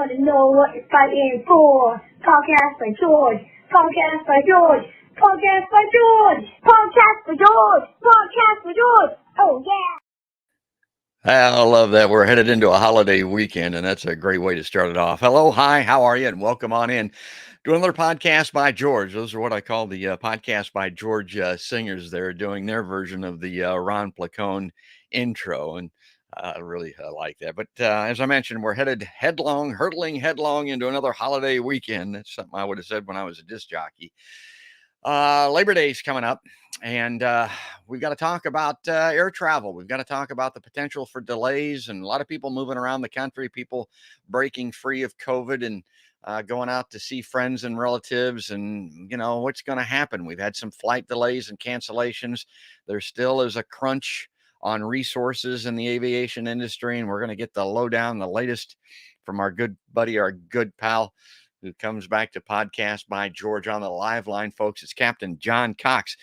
want to know what you're fighting for. Podcast by George. Podcast by George. Podcast by George. Podcast by George. Podcast by George. Oh, yeah. I love that. We're headed into a holiday weekend, and that's a great way to start it off. Hello, hi, how are you? And welcome on in to another Podcast by George. Those are what I call the Podcast by George singers. They're doing their version of the Ron Placone intro, and I really like that. But as I mentioned, we're hurtling headlong into another holiday weekend. That's something I would have said when I was a disc jockey. Labor Day is coming up, and we've got to talk about air travel. We've got to talk about the potential for delays and a lot of people moving around the country, people breaking free of COVID and going out to see friends and relatives, and you know what's going to happen. We've had some flight delays and cancellations. There still is a crunch on resources in the aviation industry, and we're going to get the lowdown, the latest from our good buddy, our good pal, who comes back to Podcast by George on the live line, folks. It's Captain John Cox.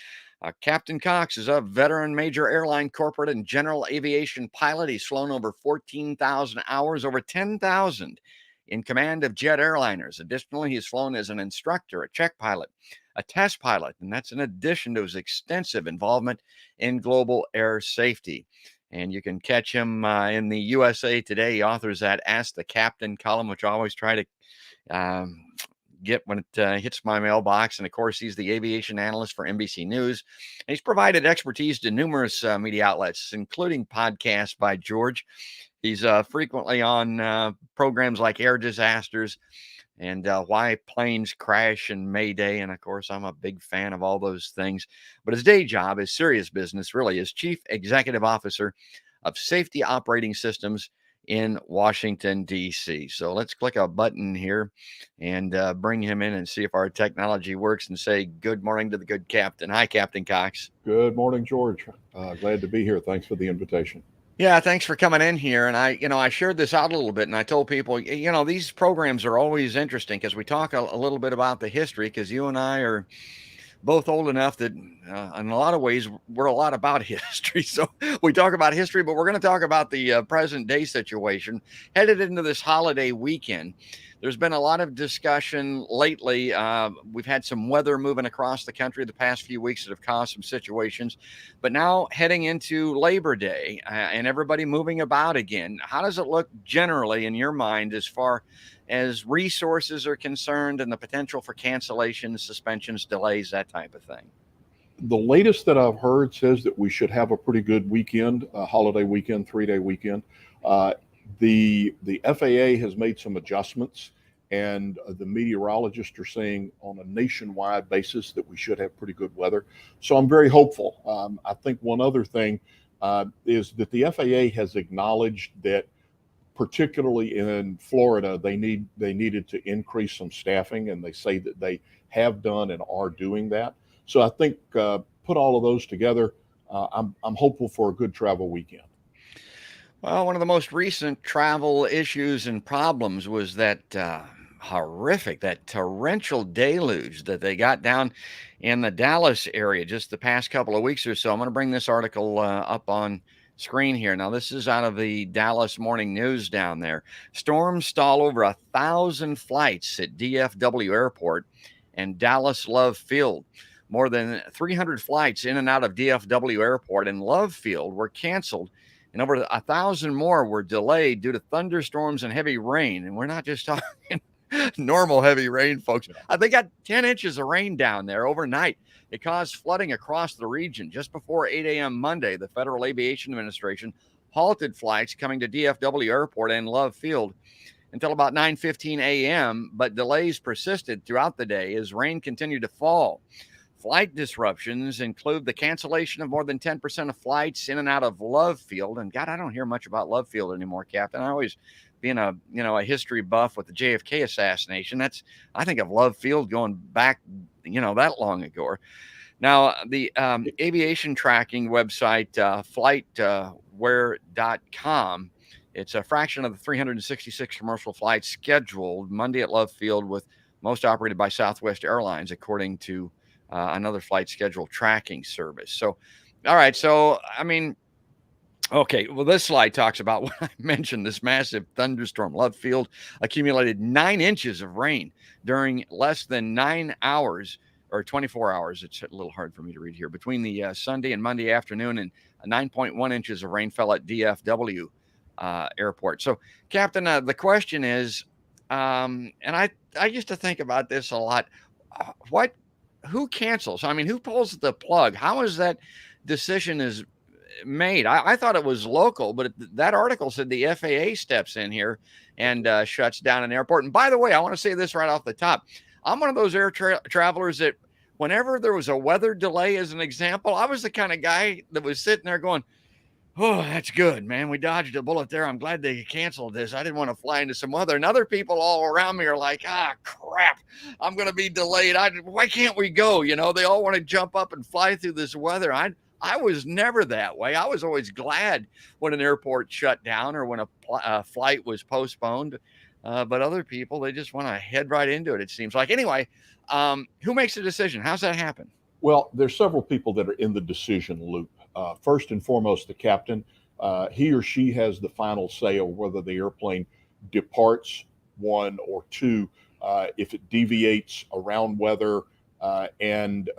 Captain Cox is a veteran major airline corporate and general aviation pilot. He's flown over 14,000 hours, over 10,000 in command of jet airliners. Additionally, he's flown as an instructor, a check pilot, a test pilot, and that's in addition to his extensive involvement in global air safety. And you can catch him in the USA Today. He authors that Ask the Captain column, which I always try to get when it hits my mailbox. And of course, he's the aviation analyst for NBC News. And he's provided expertise to numerous media outlets, including Podcast by George. He's frequently on programs like Air Disasters and Why Planes Crash and Mayday. And of course, I'm a big fan of all those things. But his day job, his serious business, really is Chief Executive Officer of Safety Operating Systems in Washington, D.C. So let's click a button here and bring him in and see if our technology works and say good morning to the good captain. Hi, Captain Cox. Good morning, George. Glad to be here. Thanks for the invitation. Yeah, thanks for coming in here. And I shared this out a little bit, and I told people, these programs are always interesting because we talk a little bit about the history, because you and I are both old enough that in a lot of ways we're a lot about history. So we talk about history, but we're going to talk about the present day situation headed into this holiday weekend. There's been a lot of discussion lately. We've had some weather moving across the country the past few weeks that have caused some situations, but now heading into Labor Day and everybody moving about again. How does it look generally in your mind as far as resources are concerned and the potential for cancellations, suspensions, delays, that type of thing? The latest that I've heard says that we should have a pretty good weekend, a holiday weekend, 3-day weekend. The FAA has made some adjustments, and the meteorologists are saying on a nationwide basis that we should have pretty good weather. So I'm very hopeful. I think one other thing is that the FAA has acknowledged that particularly in Florida, they needed to increase some staffing, and they say that they have done and are doing that. So I think put all of those together, I'm hopeful for a good travel weekend. Well, one of the most recent travel issues and problems was that that torrential deluge that they got down in the Dallas area just the past couple of weeks or so. I'm going to bring this article up on screen here. Now, this is out of the Dallas Morning News down there. Storms stall over 1,000 flights at DFW Airport and Dallas Love Field. More than 300 flights in and out of DFW Airport and Love Field were canceled, and over 1,000 more were delayed due to thunderstorms and heavy rain. And we're not just talking normal heavy rain, folks. They got 10 inches of rain down there overnight. It caused flooding across the region. Just before 8 a.m. Monday, the Federal Aviation Administration halted flights coming to DFW Airport and Love Field until about 9:15 a.m., but delays persisted throughout the day as rain continued to fall. Flight disruptions include the cancellation of more than 10% of flights in and out of Love Field. And God, I don't hear much about Love Field anymore, Captain. I always, being a history buff with the JFK assassination, I think of Love Field going back, that long ago. Now, the aviation tracking website, flightware.com, it's a fraction of the 366 commercial flights scheduled Monday at Love Field, with most operated by Southwest Airlines, according to another flight schedule tracking service. So, all right. So, Okay, well, this slide talks about what I mentioned, this massive thunderstorm. Love Field accumulated 9 inches of rain during less than 9 hours or 24 hours. It's a little hard for me to read here. Between the Sunday and Monday afternoon, and 9.1 inches of rain fell at DFW airport. So, Captain, the question is, and I used to think about this a lot. Who cancels? I mean, who pulls the plug? How is that decision is made? I thought it was local, but that article said the FAA steps in here and shuts down an airport. And by the way, I want to say this right off the top. I'm one of those air travelers that whenever there was a weather delay, as an example, I was the kind of guy that was sitting there going, oh, that's good, man. We dodged a bullet there. I'm glad they canceled this. I didn't want to fly into some weather. And other people all around me are like, crap, I'm going to be delayed. Why can't we go? You know, they all want to jump up and fly through this weather. I was never that way. I was always glad when an airport shut down or when a flight was postponed. But other people, they just want to head right into it, it seems like. Anyway, who makes the decision? How's that happen? Well, there's several people that are in the decision loop. First and foremost, the captain. He or she has the final say of whether the airplane departs, 1 or 2, if it deviates around weather, and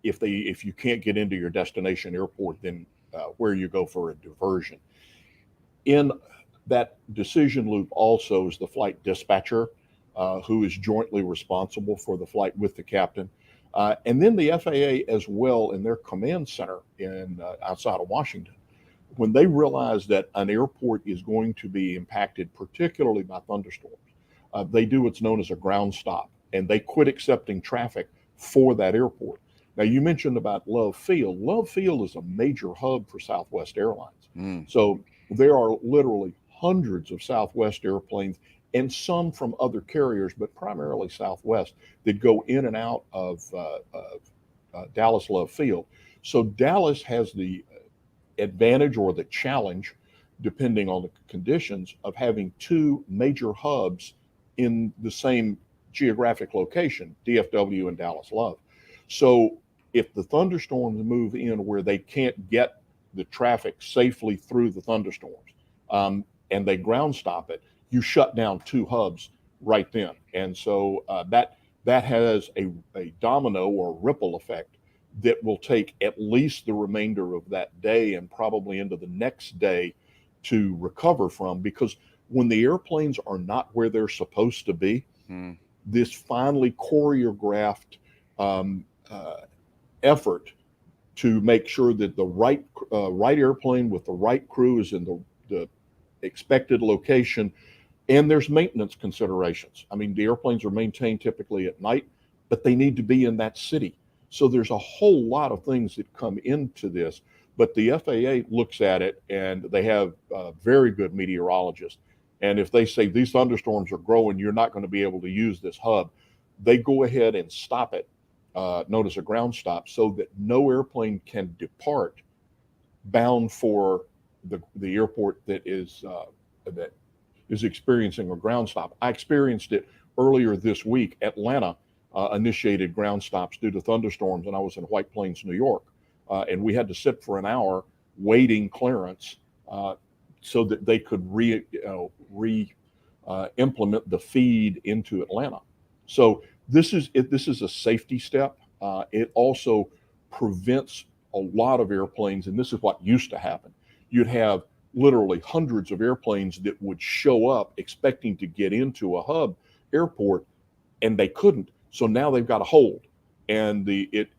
if you can't get into your destination airport, then where you go for a diversion. In that decision loop also is the flight dispatcher, who is jointly responsible for the flight with the captain. And then the FAA as well in their command center in outside of Washington. When they realize that an airport is going to be impacted, particularly by thunderstorms, they do what's known as a ground stop, and they quit accepting traffic for that airport. Now, you mentioned about Love Field. Love Field is a major hub for Southwest Airlines. So there are literally hundreds of Southwest airplanes and some from other carriers, but primarily Southwest, that go in and out of Dallas Love Field. So Dallas has the advantage or the challenge, depending on the conditions, of having 2 major hubs in the same geographic location, DFW and Dallas Love. So if the thunderstorms move in where they can't get the traffic safely through the thunderstorms, and they ground stop it, you shut down 2 hubs right then. And so that has a domino or ripple effect that will take at least the remainder of that day and probably into the next day to recover from, because when the airplanes are not where they're supposed to be, this finely choreographed effort to make sure that the right airplane with the right crew is in the expected location. And there's maintenance considerations. I mean, the airplanes are maintained typically at night, but they need to be in that city. So there's a whole lot of things that come into this. But the FAA looks at it, and they have very good meteorologists. And if they say these thunderstorms are growing, you're not going to be able to use this hub, they go ahead and stop it, known as a ground stop, so that no airplane can depart bound for the airport that is experiencing a ground stop. I experienced it earlier this week. Atlanta initiated ground stops due to thunderstorms, and I was in White Plains, New York, and we had to sit for an hour waiting clearance so that they could implement the feed into Atlanta. So this is a safety step. It also prevents a lot of airplanes, and this is what used to happen. You'd have literally hundreds of airplanes that would show up expecting to get into a hub airport, and they couldn't. So now they've got to hold, and it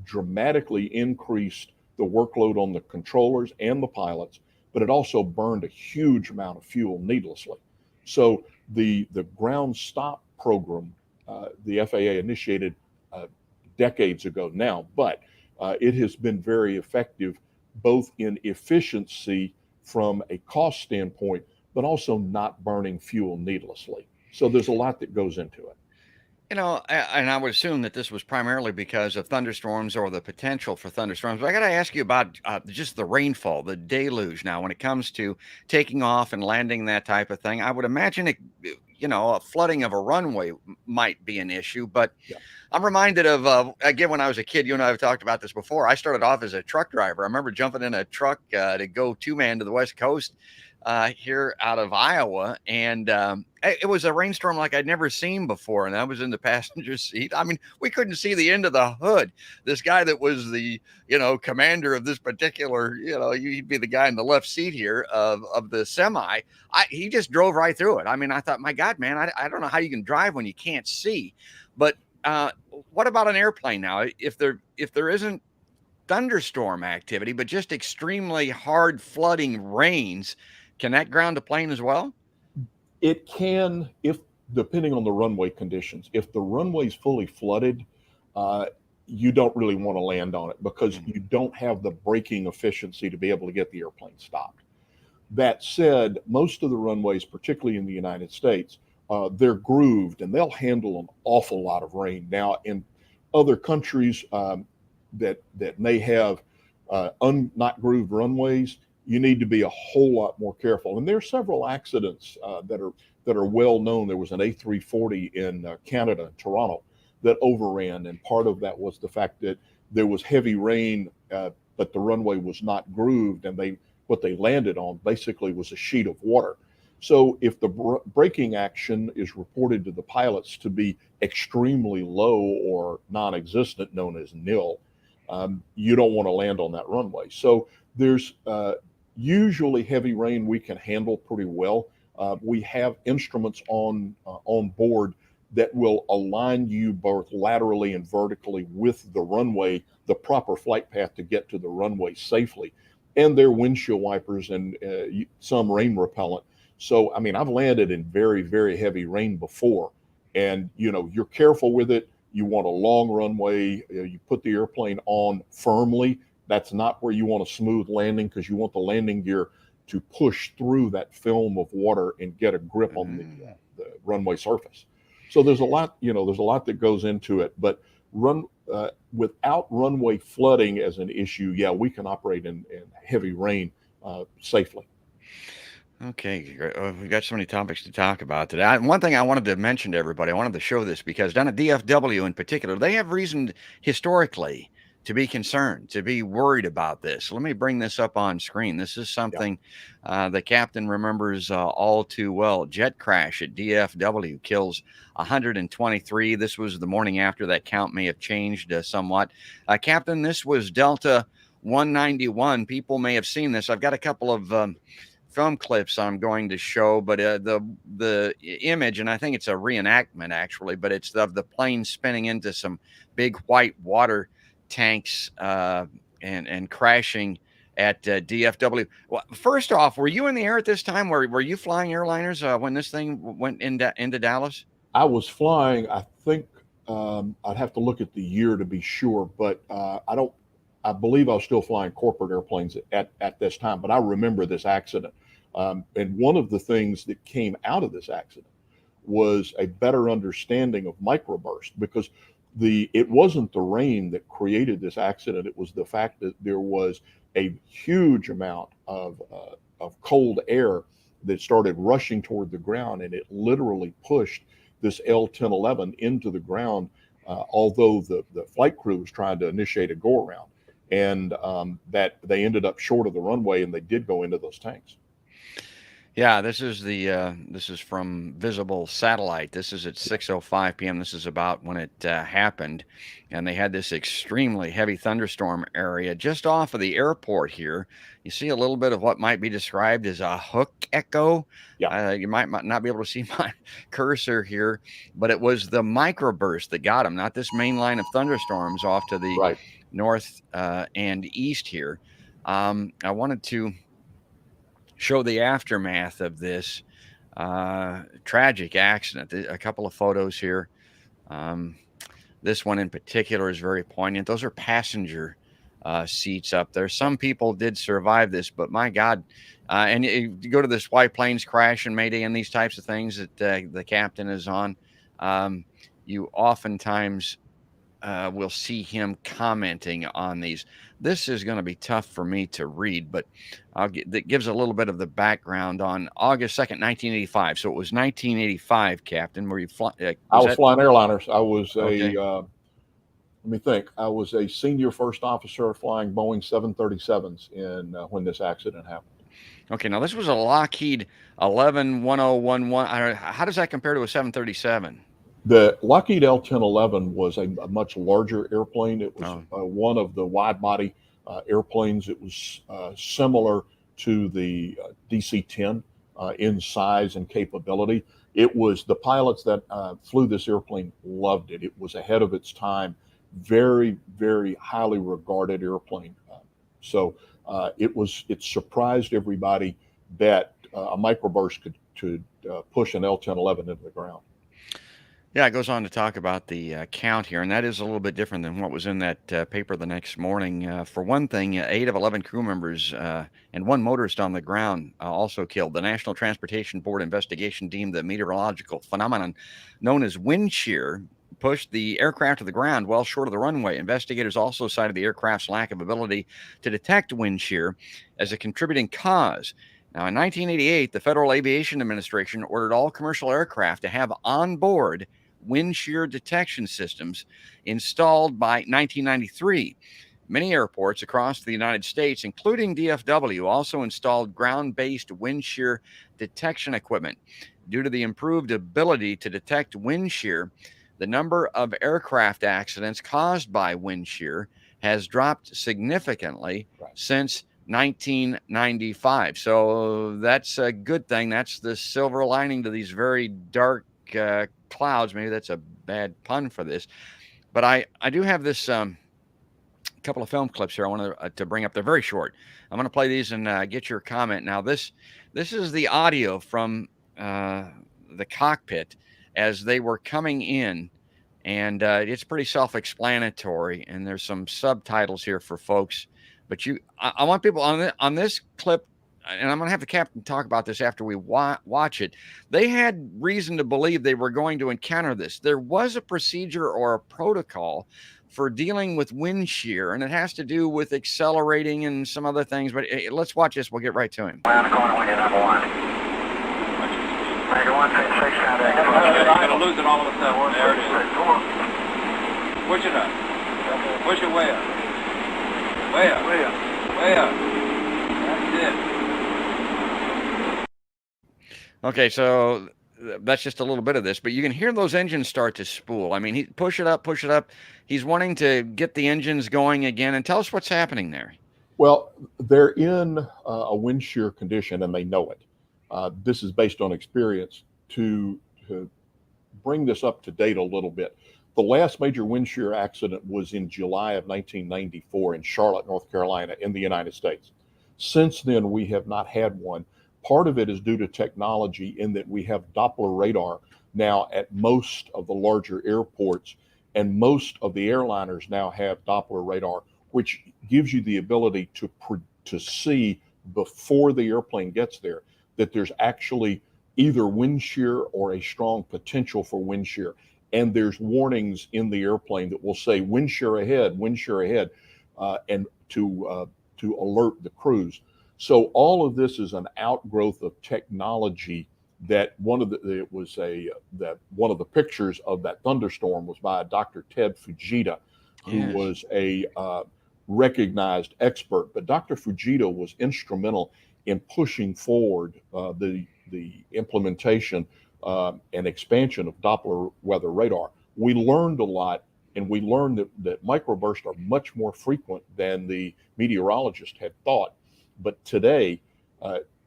dramatically increased the workload on the controllers and the pilots, but it also burned a huge amount of fuel needlessly. So the ground stop program, the FAA initiated decades ago now, but it has been very effective, both in efficiency from a cost standpoint, but also not burning fuel needlessly. So there's a lot that goes into it. You know, and I would assume that this was primarily because of thunderstorms or the potential for thunderstorms. But I got to ask you about just the rainfall, the deluge. Now, when it comes to taking off and landing, that type of thing, I would imagine a flooding of a runway might be an issue. But Yeah. I'm reminded of, again, when I was a kid, you and I have talked about this before. I started off as a truck driver. I remember jumping in a truck to go 2-man to the West Coast here out of Iowa. And it was a rainstorm like I'd never seen before. And I was in the passenger seat. I mean, we couldn't see the end of the hood. This guy that was the, commander of this particular, he'd be the guy in the left seat here of the semi. He just drove right through it. I mean, I thought, my God, man, I don't know how you can drive when you can't see. But what about an airplane now? If there isn't thunderstorm activity, but just extremely hard flooding rains, can that ground a plane as well? It can, if depending on the runway conditions. If the runway's fully flooded, you don't really want to land on it because you don't have the braking efficiency to be able to get the airplane stopped. That said, most of the runways, particularly in the United States, they're grooved and they'll handle an awful lot of rain. Now, in other countries that may have not grooved runways, you need to be a whole lot more careful. And there are several accidents that are well known. There was an A340 in Canada, Toronto, that overran, and part of that was the fact that there was heavy rain, but the runway was not grooved, and what they landed on basically was a sheet of water. So if the braking action is reported to the pilots to be extremely low or non-existent, known as nil, you don't want to land on that runway. So there's usually heavy rain we can handle pretty well. We have instruments on board that will align you both laterally and vertically with the runway, the proper flight path to get to the runway safely. And there are windshield wipers and some rain repellent. So, I mean, I've landed in very, very heavy rain before, and, you're careful with it. You want a long runway. You put the airplane on firmly. That's not where you want a smooth landing, because you want the landing gear to push through that film of water and get a grip on the runway surface. So there's a lot that goes into it, but without runway flooding as an issue, yeah, we can operate in heavy rain safely. Okay, great. We've got so many topics to talk about today. One thing I wanted to mention to everybody, I wanted to show this because down at DFW in particular, they have reason historically to be concerned, to be worried about this. Let me bring this up on screen. This is something the captain remembers all too well. Jet crash at DFW kills 123. This was the morning after. That count may have changed somewhat. Captain, this was Delta 191. People may have seen this. I've got a couple of film clips I'm going to show, but the image, and I think it's a reenactment actually, but it's of the plane spinning into some big white water tanks and crashing at DFW. Well, first off, were you in the air at this time? Were you flying airliners when this thing went into Dallas? I was flying. I think I'd have to look at the year to be sure, but I believe I was still flying corporate airplanes at this time, but I remember this accident. And one of the things that came out of this accident was a better understanding of microburst, because it wasn't the rain that created this accident. It was the fact that there was a huge amount of cold air that started rushing toward the ground, and it literally pushed this L-1011 into the ground, although the flight crew was trying to initiate a go-around. And that they ended up short of the runway, and they did go into those tanks. Yeah, this is from visible satellite. This is at 6:05 p.m. This is about when it happened, and they had this extremely heavy thunderstorm area just off of the airport here. You see a little bit of what might be described as a hook echo. Yeah. You might not be able to see my cursor here, but it was the microburst that got them, not this main line of thunderstorms off to the north and east here. I wanted to show the aftermath of this tragic accident. A couple of photos here. This one in particular is very poignant. Those are passenger seats up there. Some people did survive this, but my God. And you go to this White Plains crash and Mayday and these types of things that the captain is on. You oftentimes will see him commenting on these. this is going to be tough for me to read, but that gives a little bit of the background on August 2nd, 1985. So it was 1985, Captain, where you fly. I was flying airliners. I was Okay. let me think. I was a senior first officer flying Boeing 737s when this accident happened. Okay, now this was a Lockheed 11-1011. How does that compare to a 737? The Lockheed L-1011 was a much larger airplane. It was one of the wide-body airplanes. It was similar to the DC-10 in size and capability. It was the pilots that flew this airplane loved it. It was ahead of its time, very, very highly regarded airplane. It surprised everybody that a microburst could push an L-1011 into the ground. Yeah, it goes on to talk about the count here, and that is a little bit different than what was in that paper the next morning. For one thing, 8 of 11 crew members and 1 motorist on the ground also killed. The National Transportation Board investigation deemed the meteorological phenomenon known as wind shear pushed the aircraft to the ground well short of the runway. Investigators also cited the aircraft's lack of ability to detect wind shear as a contributing cause. Now, in 1988, the Federal Aviation Administration ordered all commercial aircraft to have on board wind shear detection systems installed by 1993. Many airports across the United States, including DFW, also installed ground-based wind shear detection equipment. Due to the improved ability to detect wind shear, the number of aircraft accidents caused by wind shear has dropped significantly since 1995. So that's a good thing. That's the silver lining to these very dark clouds. Maybe that's a bad pun for this, but I do have this couple of film clips here I want to bring up. They're very short. I'm going to play these and get your comment. Now this is the audio from the cockpit as they were coming in, and it's pretty self-explanatory, and there's some subtitles here for folks, but I want people on this clip, and I'm going to have the captain talk about this after we watch it. They had reason to believe they were going to encounter this. There was a procedure or a protocol for dealing with wind shear, and it has to do with accelerating and some other things. But let's watch this. We'll get right to him. Around the corner when you're number 1. Major 136, contact. You're going to lose it all of a sudden. There it is. Push it up. Push it way up. Way up. Way up. Way up. That's it. Okay, so that's just a little bit of this, but you can hear those engines start to spool. I mean, he push it up. He's wanting to get the engines going again. And tell us what's happening there. Well, they're in a wind shear condition, and they know it. This is based on experience. To bring this up to date a little bit, the last major wind shear accident was in July of 1994 in Charlotte, North Carolina, in the United States. Since then, we have not had one. Part of it is due to technology in that we have Doppler radar now at most of the larger airports, and most of the airliners now have Doppler radar, which gives you the ability to see before the airplane gets there that there's actually either wind shear or a strong potential for wind shear. And there's warnings in the airplane that will say wind shear ahead, and to alert the crews. So all of this is an outgrowth of technology. That one of the pictures of that thunderstorm was by Dr. Ted Fujita, who was a recognized expert. But Dr. Fujita was instrumental in pushing forward the implementation and expansion of Doppler weather radar. We learned a lot, and we learned that microbursts are much more frequent than the meteorologists had thought. But today,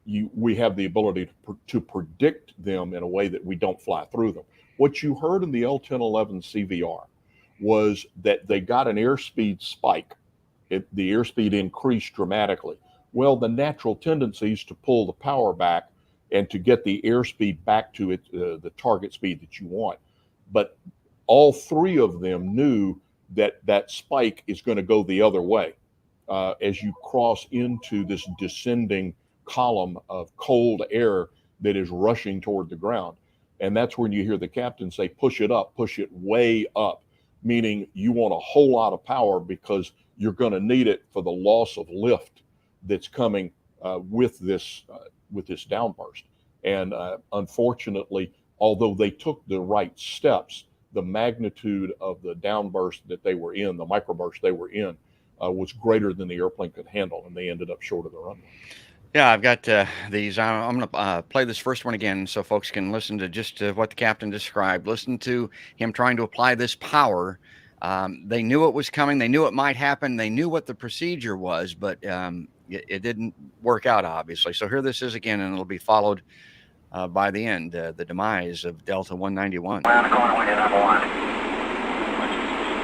we have the ability to predict them in a way that we don't fly through them. What you heard in the L-1011 CVR was that they got an airspeed spike. The airspeed increased dramatically. Well, the natural tendency is to pull the power back and to get the airspeed back to the target speed that you want. But all 3 of them knew that spike is going to go the other way. As you cross into this descending column of cold air that is rushing toward the ground. And that's when you hear the captain say, push it up, push it way up. meaning you want a whole lot of power because you're going to need it for the loss of lift that's coming with this downburst. And unfortunately, although they took the right steps, the magnitude of the downburst that they were in, the microburst they were in, was greater than the airplane could handle, and they ended up short of the runway. Yeah, I've got these. I'm going to play this first one again so folks can listen to just what the captain described. Listen to him trying to apply this power. They knew it was coming. They knew it might happen. They knew what the procedure was, but it didn't work out, obviously. So here this is again, and it'll be followed by the end, the demise of Delta 191. Round the corner when you're number one.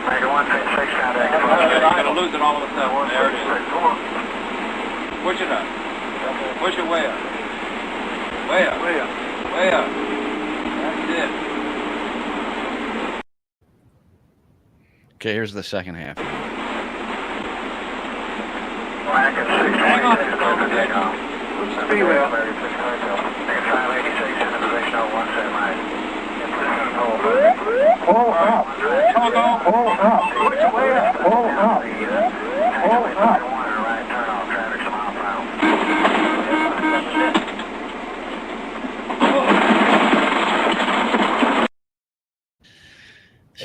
Major 156, contact. You're not going to lose it all of a sudden. There it is. Push it up. Push it way up. Way up. Way up. Way up. That's it. Okay, here's the second half. Hang on. Take off. Speedway. American 586 in the position of 17 miles. Pull up. Pull up. Pull up. Push it way up. Pull up. Pull up. Right turn off. Traffic's a mile per hour.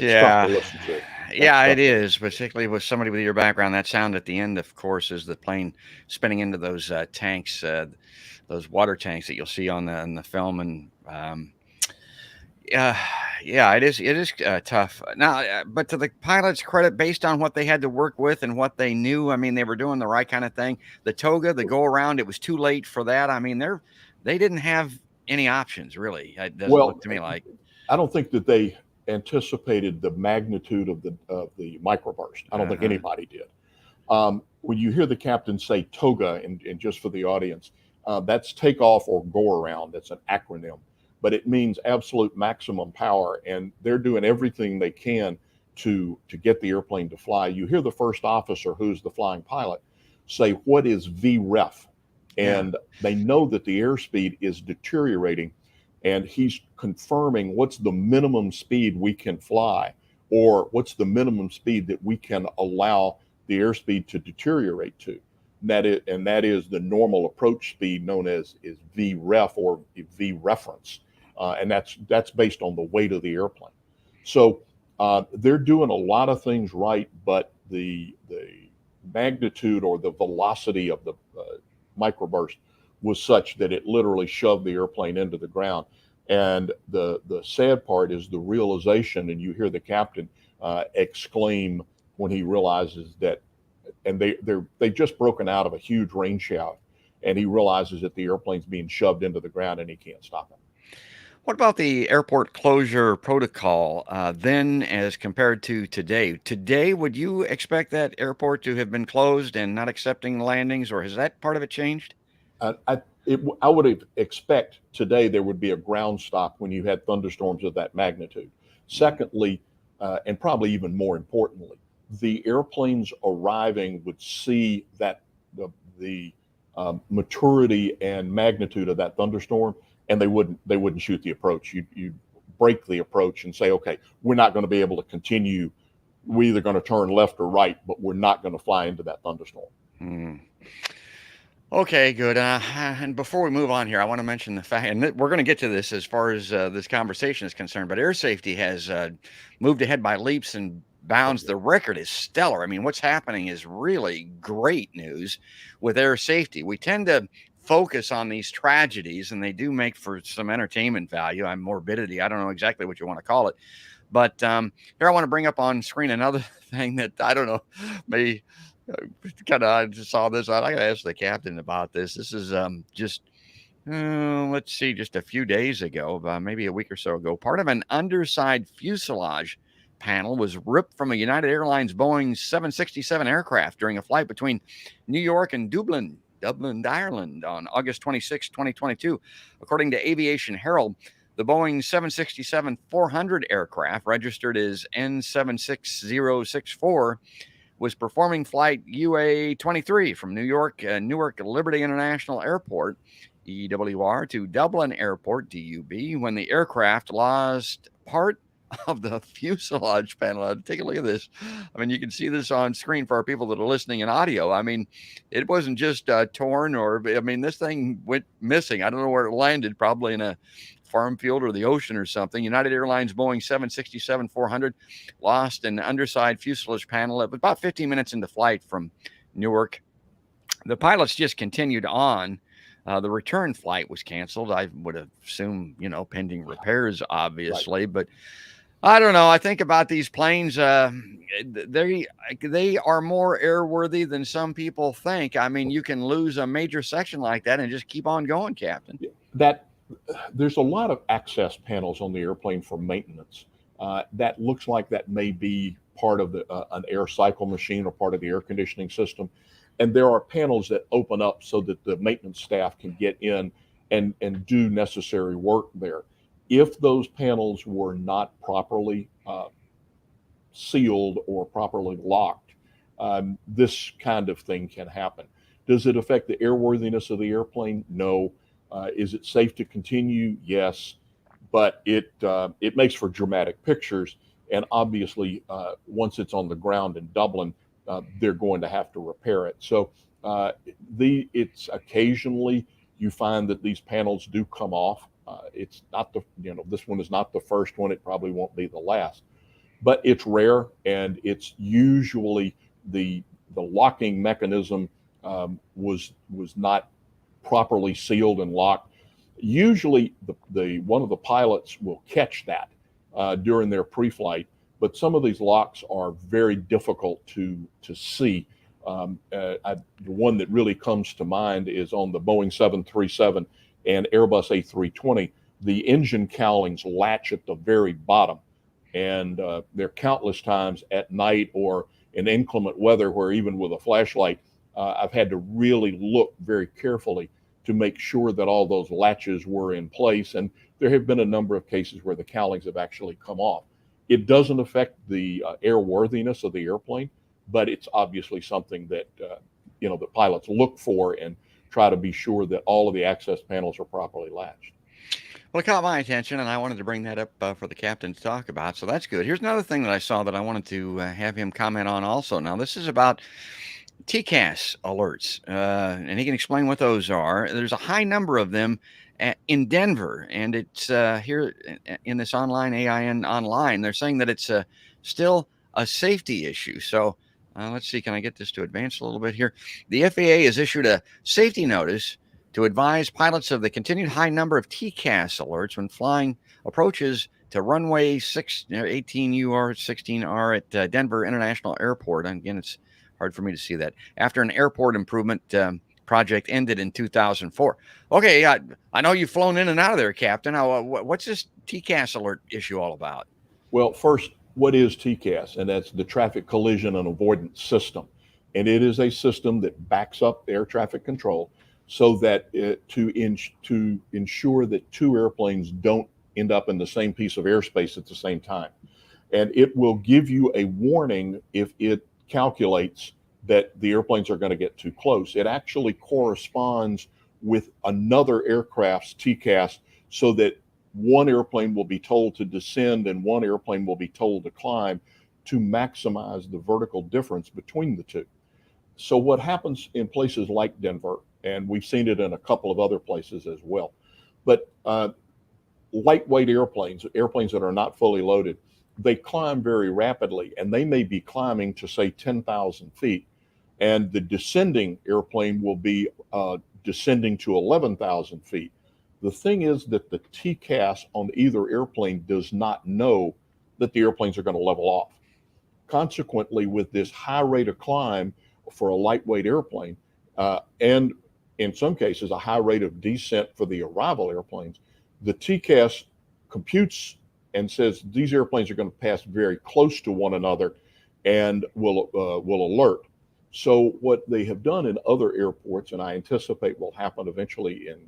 Yeah. Tough to listen to. Yeah, it is, particularly with somebody with your background. That sound at the end, of course, is the plane spinning into those tanks, those water tanks that you'll see on the film. And yeah, it is tough. Now, but to the pilot's credit, based on what they had to work with and what they knew, I mean, they were doing the right kind of thing. The toga, the go around, it was too late for that. I mean, they didn't have any options, really. It doesn't look to me like. I don't think that they anticipated the magnitude of the microburst. I don't think anybody did. When you hear the captain say toga, and just for the audience, that's takeoff or go around. That's an acronym, but it means absolute maximum power, and they're doing everything they can to get the airplane to fly. You hear the first officer, who's the flying pilot, say, "What is VREF?" And they know that the airspeed is deteriorating, and he's confirming what's the minimum speed we can fly, or what's the minimum speed that we can allow the airspeed to deteriorate to. And that is the normal approach speed, known as VREF or V reference. And that's based on the weight of the airplane. So they're doing a lot of things right, but the magnitude or the velocity of the microburst was such that it literally shoved the airplane into the ground. And the sad part is the realization, and you hear the captain exclaim when he realizes that, and they've just broken out of a huge rain shower, and he realizes that the airplane's being shoved into the ground and he can't stop it. What about the airport closure protocol then as compared to today? Today, would you expect that airport to have been closed and not accepting landings, or has that part of it changed? I would expect today there would be a ground stop when you had thunderstorms of that magnitude. Secondly, and probably even more importantly, the airplanes arriving would see that the maturity and magnitude of that thunderstorm, and they wouldn't shoot the approach. You'd break the approach and say, okay, we're not going to be able to continue. We're either going to turn left or right, but we're not going to fly into that thunderstorm. Okay, good. And before we move on here, I want to mention the fact, and we're going to get to this as far as this conversation is concerned, but air safety has moved ahead by leaps and bounds. The record is stellar. I mean, what's happening is really great news with air safety. We tend to focus on these tragedies, and they do make for some entertainment value. Morbidity. I don't know exactly what you want to call it. But here I want to bring up on screen another thing that I don't know, may kind of, I just saw this. I got to ask the captain about this. This is just, let's see, just a few days ago, maybe a week or so ago, part of an underside fuselage panel was ripped from a United Airlines Boeing 767 aircraft during a flight between New York and Dublin, Ireland on August 26, 2022. According to Aviation Herald, the Boeing 767-400 aircraft, registered as N76064, was performing flight UA-23 from New York, Newark Liberty International Airport, EWR, to Dublin Airport, DUB, when the aircraft lost part of the fuselage panel. Take a look at this. I mean, you can see this on screen for our people that are listening in audio. I mean, it wasn't just torn I mean, this thing went missing. I don't know where it landed, probably in a farm field or the ocean or something. United Airlines Boeing 767-400 lost an underside fuselage panel at about 15 minutes into flight from Newark. The pilots just continued on. The return flight was canceled. I would assume, pending repairs, obviously, right. But I don't know. I think about these planes. They are more airworthy than some people think. I mean, you can lose a major section like that and just keep on going, Captain. There's a lot of access panels on the airplane for maintenance. That looks like that may be part of an air cycle machine or part of the air conditioning system. And there are panels that open up so that the maintenance staff can get in and do necessary work there. If those panels were not properly sealed or properly locked, this kind of thing can happen. Does it affect the airworthiness of the airplane? No. Is it safe to continue? Yes. But it makes for dramatic pictures. And obviously, once it's on the ground in Dublin, they're going to have to repair it. So it's occasionally you find that these panels do come off. It's not this one is not the first one. It probably won't be the last, but it's rare, and it's usually the locking mechanism was not properly sealed and locked. Usually, the one of the pilots will catch that during their pre-flight. But some of these locks are very difficult to see. The one that really comes to mind is on the Boeing 737 and Airbus A320. The engine cowlings latch at the very bottom. And there are countless times at night or in inclement weather where even with a flashlight, I've had to really look very carefully to make sure that all those latches were in place. And there have been a number of cases where the cowlings have actually come off. It doesn't affect the airworthiness of the airplane, but it's obviously something that the pilots look for and try to be sure that all of the access panels are properly latched. Well, it caught my attention, and I wanted to bring that up for the captain to talk about. So that's good. Here's another thing that I saw that I wanted to have him comment on also. Now, this is about TCAS alerts, and he can explain what those are. There's a high number of them in Denver, and it's here in this online AIN online. They're saying that it's still a safety issue. So let's see, can I get this to advance a little bit here? The FAA has issued a safety notice to advise pilots of the continued high number of TCAS alerts when flying approaches to runway 18UR-16R at Denver International Airport. And again, it's hard for me to see that. After an airport improvement project ended in 2004. Okay, I know you've flown in and out of there, Captain. Now, what's this TCAS alert issue all about? Well, first, what is TCAS? And that's the Traffic Collision and Avoidance System. And it is a system that backs up air traffic control so that to ensure that two airplanes don't end up in the same piece of airspace at the same time. And it will give you a warning if it calculates that the airplanes are going to get too close. It actually corresponds with another aircraft's TCAS so that one airplane will be told to descend and one airplane will be told to climb to maximize the vertical difference between the two. So what happens in places like Denver, and we've seen it in a couple of other places as well, but lightweight airplanes that are not fully loaded, they climb very rapidly, and they may be climbing to say 10,000 feet. And the descending airplane will be descending to 11,000 feet. The thing is that the TCAS on either airplane does not know that the airplanes are going to level off. Consequently, with this high rate of climb for a lightweight airplane, and in some cases a high rate of descent for the arrival airplanes, the TCAS computes and says these airplanes are going to pass very close to one another and will alert. So what they have done in other airports, and I anticipate will happen eventually in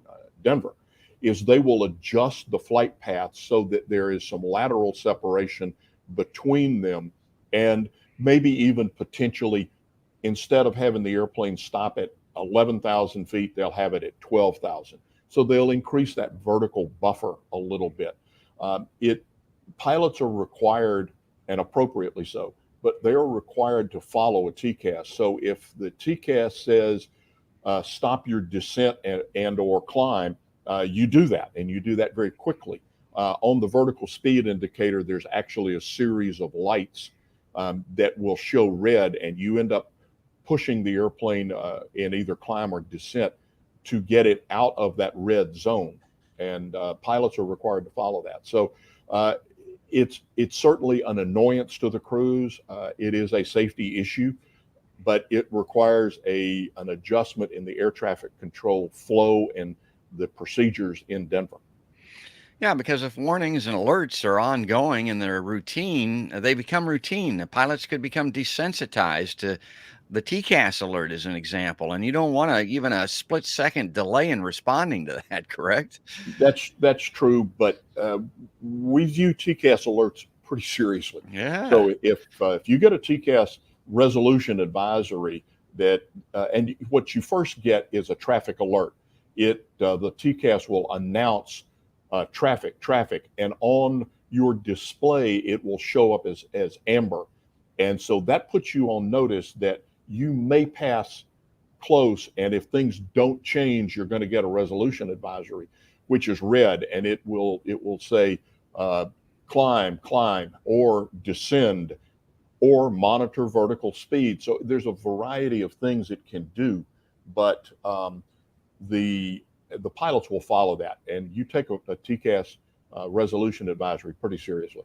Denver, is they will adjust the flight paths so that there is some lateral separation between them, and maybe even potentially, instead of having the airplane stop at 11,000 feet, they'll have it at 12,000. So they'll increase that vertical buffer a little bit. pilots are required, and appropriately so, but they are required to follow a TCAS. So if the TCAS says stop your descent and or climb, you do that, and you do that very quickly. On the vertical speed indicator, there's actually a series of lights that will show red, and you end up pushing the airplane in either climb or descent to get it out of that red zone. And pilots are required to follow that. So it's certainly an annoyance to the crews. It is a safety issue, but it requires an adjustment in the air traffic control flow and the procedures in Denver. Yeah, because if warnings and alerts are ongoing and they're routine, they become routine. The pilots could become desensitized to the TCAS alert, as an example, and you don't want to even a split-second delay in responding to that, correct? That's true, but we view TCAS alerts pretty seriously. Yeah. So if you get a TCAS resolution advisory, that and what you first get is a traffic alert. The TCAS will announce traffic, and on your display it will show up as amber, and so that puts you on notice that you may pass close, and if things don't change, you're going to get a resolution advisory, which is red, and it will say climb, or descend, or monitor vertical speed. So there's a variety of things it can do, but the pilots will follow that, and you take a TCAS resolution advisory pretty seriously.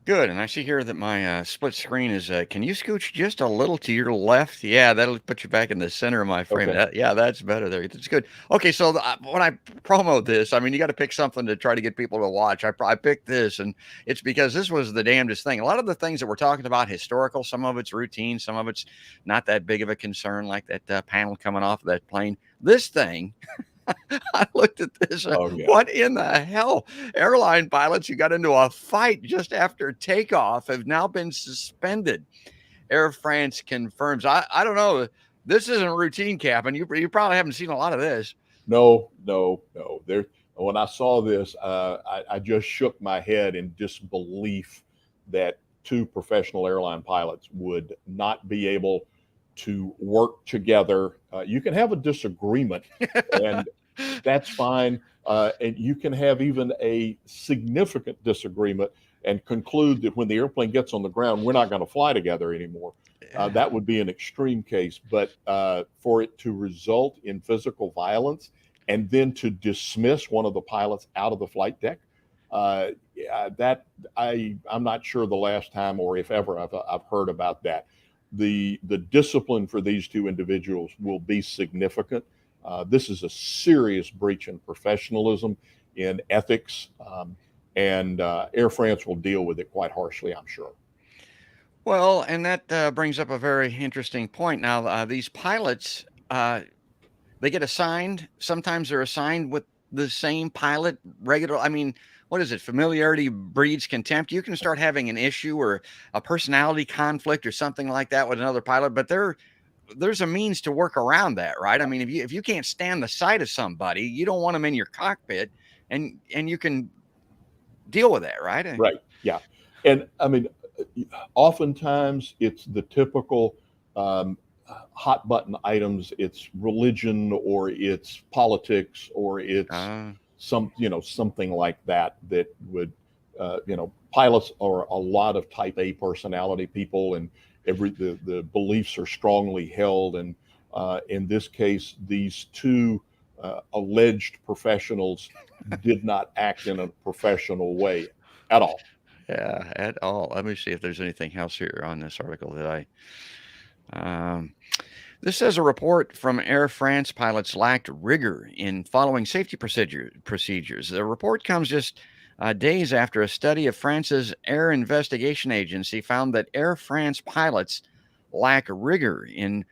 Good. And I see here that my split screen is, can you scooch just a little to your left? Yeah, that'll put you back in the center of my frame. Okay. Yeah, that's better there. That's good. Okay, so when I promote this, I mean, you got to pick something to try to get people to watch. I picked this, and it's because this was the damnedest thing. A lot of the things that we're talking about, historical, some of it's routine, some of it's not that big of a concern, like that panel coming off of that plane. This thing... I looked at this. Oh, yeah. What in the hell? Airline pilots who got into a fight just after takeoff have now been suspended. Air France confirms. I don't know. This isn't routine, Cap, and you probably haven't seen a lot of this. No. When I saw this, I just shook my head in disbelief that two professional airline pilots would not be able to work together. You can have a disagreement, and that's fine. And you can have even a significant disagreement and conclude that when the airplane gets on the ground, we're not going to fly together anymore. That would be an extreme case. But for it to result in physical violence and then to dismiss one of the pilots out of the flight deck, I'm not sure the last time or if ever I've heard about that. The discipline for these two individuals will be significant. This is a serious breach in professionalism, in ethics, and Air France will deal with it quite harshly, I'm sure. Well, and that brings up a very interesting point. Now, these pilots, they get assigned. Sometimes they're assigned with the same pilot regular. I mean, what is it? Familiarity breeds contempt. You can start having an issue or a personality conflict or something like that with another pilot, but there's a means to work around that, right? I mean, if you can't stand the sight of somebody, you don't want them in your cockpit, and you can deal with that, right? Right. Yeah. And I mean, oftentimes it's the typical hot button items. It's religion, or it's politics, or it's something like that would, pilots are a lot of type A personality people, and the beliefs are strongly held. And in this case, these two alleged professionals did not act in a professional way at all. Yeah, at all. Let me see if there's anything else here on this article that this says a report from Air France pilots lacked rigor in following safety procedures. The report comes just days after a study of France's Air Investigation Agency found that Air France pilots lack rigor in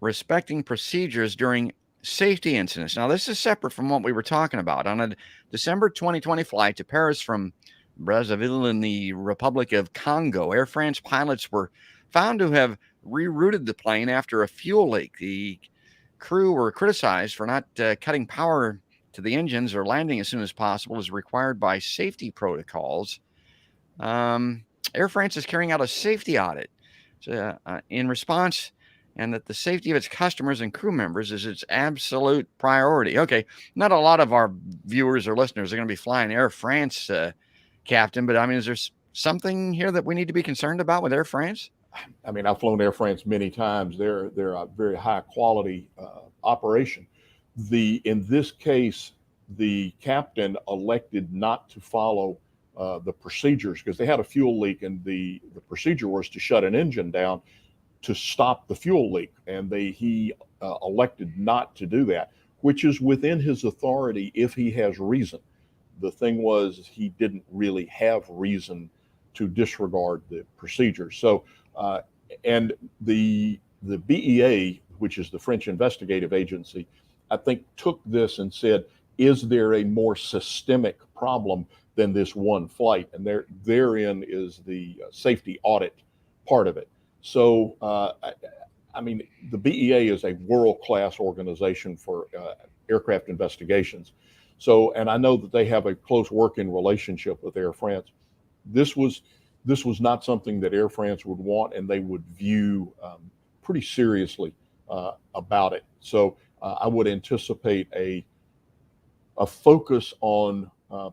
respecting procedures during safety incidents. Now, this is separate from what we were talking about. On a December 2020 flight to Paris from Brazzaville in the Republic of Congo, Air France pilots were found to have rerouted the plane after a fuel leak. The crew were criticized for not cutting power to the engines or landing as soon as possible as required by safety protocols. Air France is carrying out a safety audit in response, and that the safety of its customers and crew members is its absolute priority. Okay, not a lot of our viewers or listeners are going to be flying Air France, Captain, but I mean, is there something here that we need to be concerned about with Air France? I mean, I've flown Air France many times. They're a very high quality operation. In this case, the captain elected not to follow the procedures because they had a fuel leak, and the procedure was to shut an engine down to stop the fuel leak, and he elected not to do that, which is within his authority if he has reason. The thing was, he didn't really have reason to disregard the procedure. So, and the BEA, which is the French investigative agency, I think took this and said, is there a more systemic problem than this one flight? And therein is the safety audit part of it. So, I mean, the BEA is a world-class organization for aircraft investigations. So, and I know that they have a close working relationship with Air France. This was not something that Air France would want, and they would view pretty seriously about it. So, I would anticipate a focus on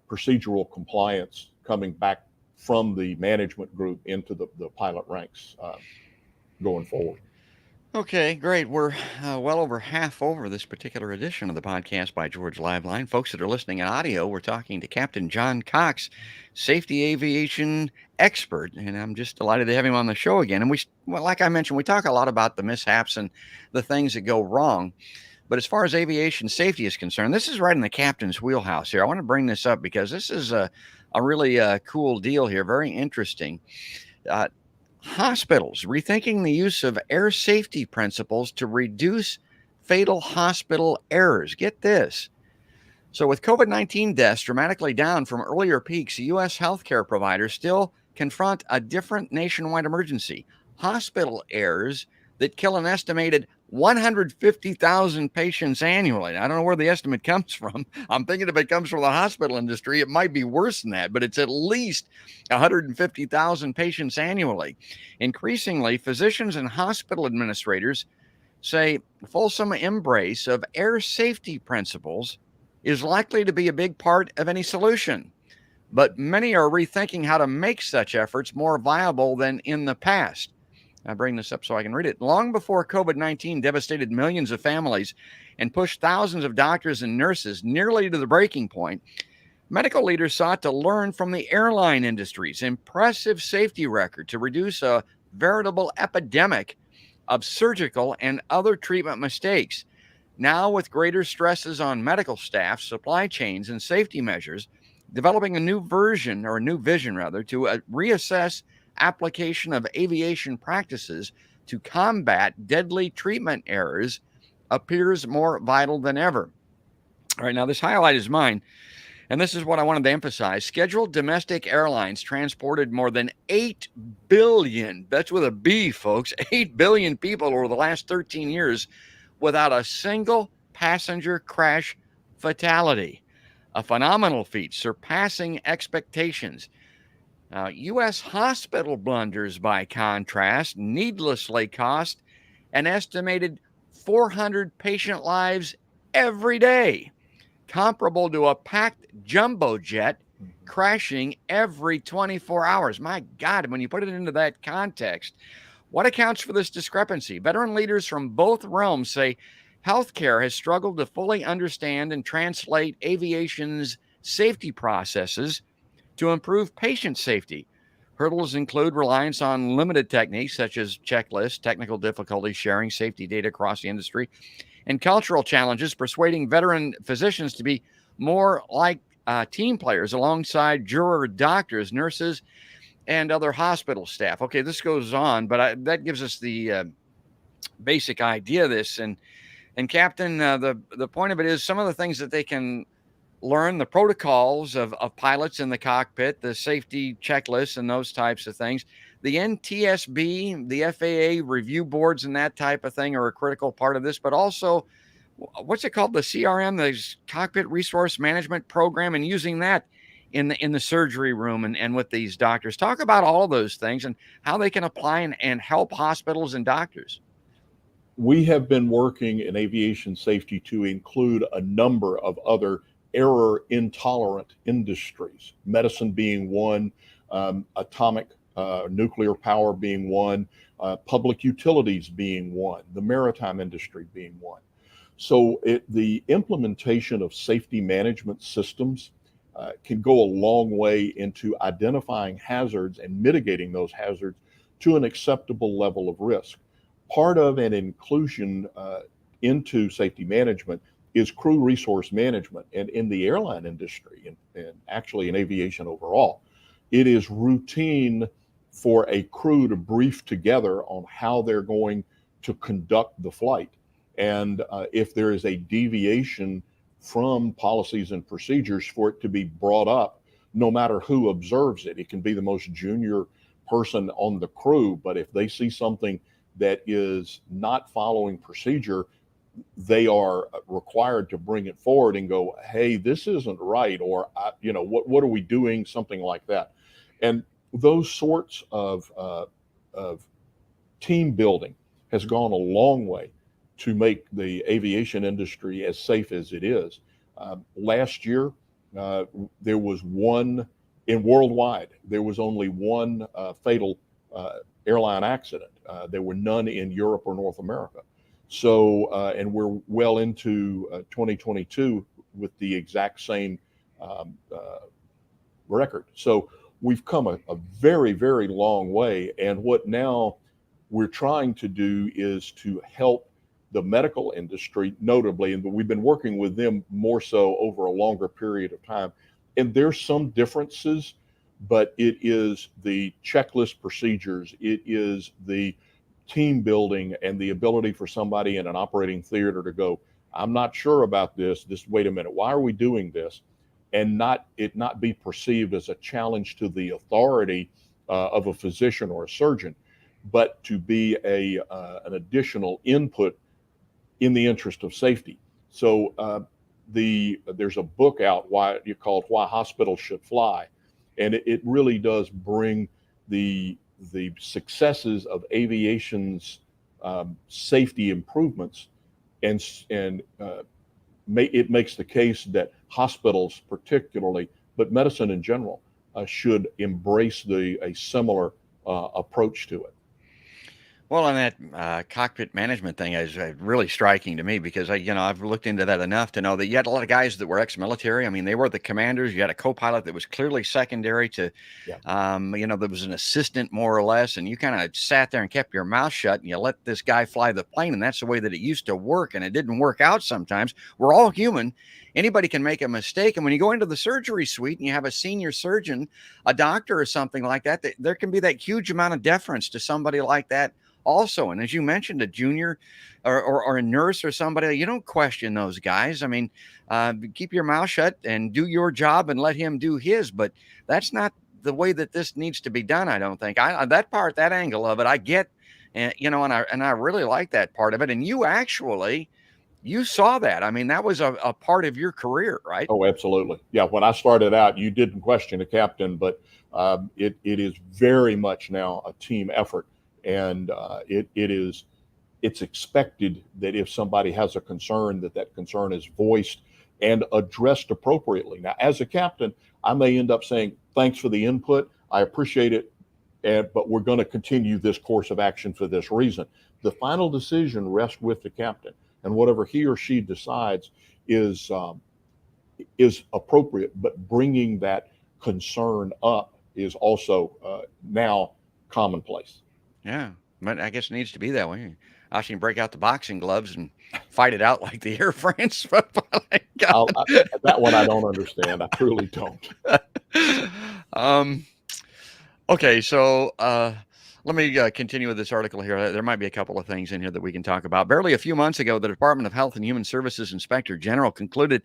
procedural compliance coming back from the management group into the pilot ranks going forward. Okay, great. We're well over half over this particular edition of the Podcast by George Liveline. Folks that are listening in audio, we're talking to Captain John Cox, safety aviation expert, and I'm just delighted to have him on the show again. And like I mentioned, we talk a lot about the mishaps and the things that go wrong. But as far as aviation safety is concerned, this is right in the captain's wheelhouse here. I want to bring this up because this is a really cool deal here, very interesting. Hospitals rethinking the use of air safety principles to reduce fatal hospital errors. Get this. So with COVID-19 deaths dramatically down from earlier peaks, U.S. healthcare providers still confront a different nationwide emergency. Hospital errors that kill an estimated 150,000 patients annually. I don't know where the estimate comes from. I'm thinking if it comes from the hospital industry, it might be worse than that, but it's at least 150,000 patients annually. Increasingly, physicians and hospital administrators say fulsome embrace of air safety principles is likely to be a big part of any solution. But many are rethinking how to make such efforts more viable than in the past. I bring this up so I can read it. Long before COVID-19 devastated millions of families and pushed thousands of doctors and nurses nearly to the breaking point, medical leaders sought to learn from the airline industry's impressive safety record to reduce a veritable epidemic of surgical and other treatment mistakes. Now, with greater stresses on medical staff, supply chains, and safety measures, developing a new vision to reassess application of aviation practices to combat deadly treatment errors appears more vital than ever. All right, now this highlight is mine, and this is what I wanted to emphasize. Scheduled domestic airlines transported more than 8 billion, that's with a B, folks, 8 billion people over the last 13 years without a single passenger crash fatality. A phenomenal feat, surpassing expectations. U.S. hospital blunders, by contrast, needlessly cost an estimated 400 patient lives every day, comparable to a packed jumbo jet crashing every 24 hours. My God, when you put it into that context, what accounts for this discrepancy? Veteran leaders from both realms say healthcare has struggled to fully understand and translate aviation's safety processes to improve patient safety. Hurdles include reliance on limited techniques such as checklists, technical difficulties sharing safety data across the industry, and cultural challenges persuading veteran physicians to be more like team players alongside juror doctors, nurses, and other hospital staff. Okay, this goes on, but that gives us the basic idea of this. And Captain, the point of it is some of the things that they can learn, the protocols of pilots in the cockpit, the safety checklists and those types of things. The NTSB, the FAA review boards and that type of thing are a critical part of this, but also, what's it called? The CRM, the Cockpit Resource Management Program, and using that in the surgery room and with these doctors. Talk about all of those things and how they can apply and help hospitals and doctors. We have been working in aviation safety to include a number of other error intolerant industries, medicine being one, atomic nuclear power being one, public utilities being one, the maritime industry being one. So the implementation of safety management systems can go a long way into identifying hazards and mitigating those hazards to an acceptable level of risk. Part of an inclusion into safety management is crew resource management. And in the airline industry, and actually in aviation overall, it is routine for a crew to brief together on how they're going to conduct the flight. And if there is a deviation from policies and procedures, for it to be brought up, no matter who observes it. It can be the most junior person on the crew, but if they see something that is not following procedure, they are required to bring it forward and go, hey, this isn't right, or what are we doing, something like that. And those sorts of team building has gone a long way to make the aviation industry as safe as it is. Last year, there was worldwide, there was only one fatal airline accident. There were none in Europe or North America. So, and we're well into 2022 with the exact same record. So we've come a very, very long way. And what now we're trying to do is to help the medical industry, notably, and we've been working with them more so over a longer period of time. And there's some differences, but it is the checklist procedures, it is the team building and the ability for somebody in an operating theater to go, I'm not sure about this, wait a minute, why are we doing this? And not be perceived as a challenge to the authority of a physician or a surgeon, but to be an additional input in the interest of safety. So there's a book out called Why Hospitals Should Fly. And it really does bring the successes of aviation's safety improvements, and it makes the case that hospitals particularly, but medicine in general, should embrace a similar approach to it. Well, and that cockpit management thing is really striking to me because I've looked into that enough to know that you had a lot of guys that were ex-military. I mean, they were the commanders. You had a co-pilot that was clearly secondary to, there was an assistant more or less, and you kind of sat there and kept your mouth shut and you let this guy fly the plane. And that's the way that it used to work, and it didn't work out sometimes. We're all human. Anybody can make a mistake. And when you go into the surgery suite and you have a senior surgeon, a doctor or something like that, there can be that huge amount of deference to somebody like that also. And as you mentioned, a junior or a nurse or somebody, you don't question those guys. I mean, keep your mouth shut and do your job and let him do his. But that's not the way that this needs to be done, I don't think. That angle of it, I get, and I really like that part of it. And you saw that. I mean, that was a part of your career, right? Oh, absolutely. Yeah. When I started out, you didn't question a captain, but it is very much now a team effort. And it's expected that if somebody has a concern, that concern is voiced and addressed appropriately. Now, as a captain, I may end up saying, thanks for the input, I appreciate it, but we're going to continue this course of action for this reason. The final decision rests with the captain, and whatever he or she decides is appropriate, but bringing that concern up is also now commonplace. Yeah, but I guess it needs to be that way. I should break out the boxing gloves and fight it out like the Air France football. That one I don't understand. I truly don't. Okay, so let me continue with this article here. There might be a couple of things in here that we can talk about. Barely a few months ago, the Department of Health and Human Services Inspector General concluded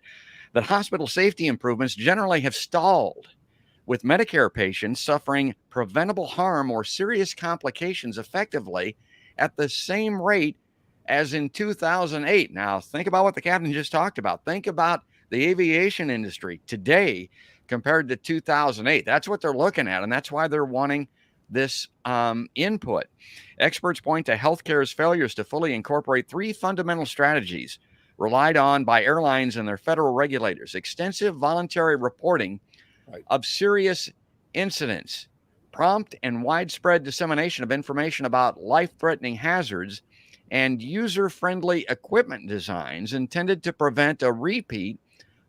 that hospital safety improvements generally have stalled, with Medicare patients suffering preventable harm or serious complications effectively at the same rate as in 2008. Now, think about what the captain just talked about. Think about the aviation industry today. compared to 2008. That's what they're looking at, and that's why they're wanting this input. Experts point to healthcare's failures to fully incorporate three fundamental strategies relied on by airlines and their federal regulators: extensive voluntary reporting of serious incidents, prompt and widespread dissemination of information about life-threatening hazards, and user-friendly equipment designs intended to prevent a repeat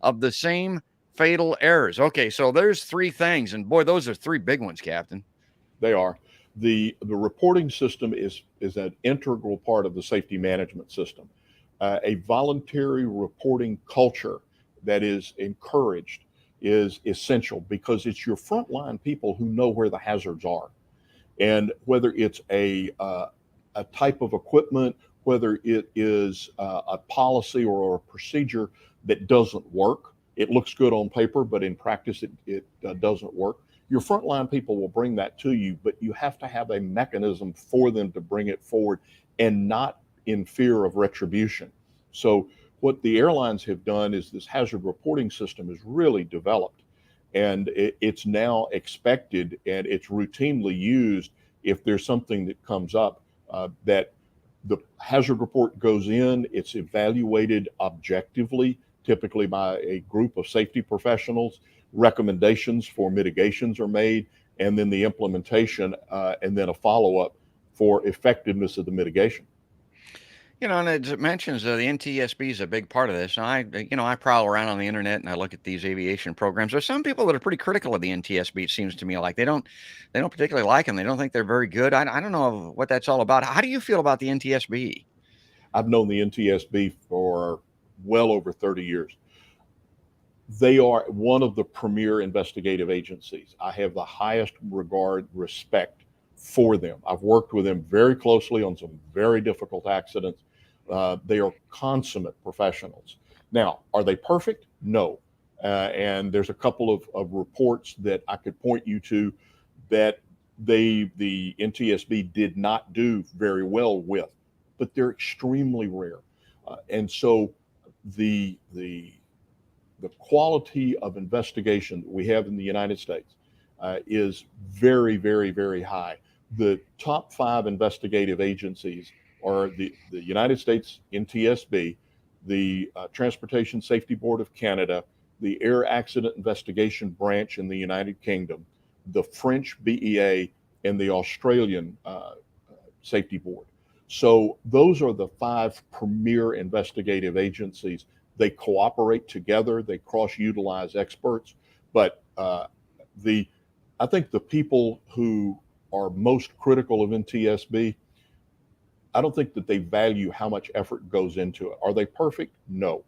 of the same fatal errors. Okay, so there's three things, and boy, those are three big ones, Captain. They are. The reporting system is an integral part of the safety management system. A voluntary reporting culture that is encouraged is essential, because it's your frontline people who know where the hazards are. And whether it's a type of equipment, whether it is a policy or a procedure that doesn't work, it looks good on paper, but in practice it doesn't work. Your frontline people will bring that to you, but you have to have a mechanism for them to bring it forward, and not in fear of retribution. So what the airlines have done is this hazard reporting system is really developed, and it's now expected, and it's routinely used if there's something that comes up, that the hazard report goes in, it's evaluated objectively, typically by a group of safety professionals. Recommendations for mitigations are made, and then the implementation, and then a follow-up for effectiveness of the mitigation. You know, and as it mentions, the NTSB is a big part of this. And I prowl around on the internet and I look at these aviation programs. There's some people that are pretty critical of the NTSB. It seems to me like they don't particularly like them. They don't think they're very good. I don't know what that's all about. How do you feel about the NTSB? I've known the NTSB for well over 30 years. They are one of the premier investigative agencies. I have the highest respect for them. I've worked with them very closely on some very difficult accidents. They are consummate professionals. Now, are they perfect? No. And there's a couple of reports that I could point you to that the NTSB did not do very well with, but they're extremely rare. And so the quality of investigation that we have in the United States is very, very, very high. The top 5 investigative agencies are the United States NTSB, the Transportation Safety Board of Canada, the Air Accident Investigation Branch in the United Kingdom, the French BEA, and the Australian Safety Board. So those are the 5 premier investigative agencies. They cooperate together, they cross-utilize experts, but I think the people who are most critical of NTSB, I don't think that they value how much effort goes into it. Are they perfect? No.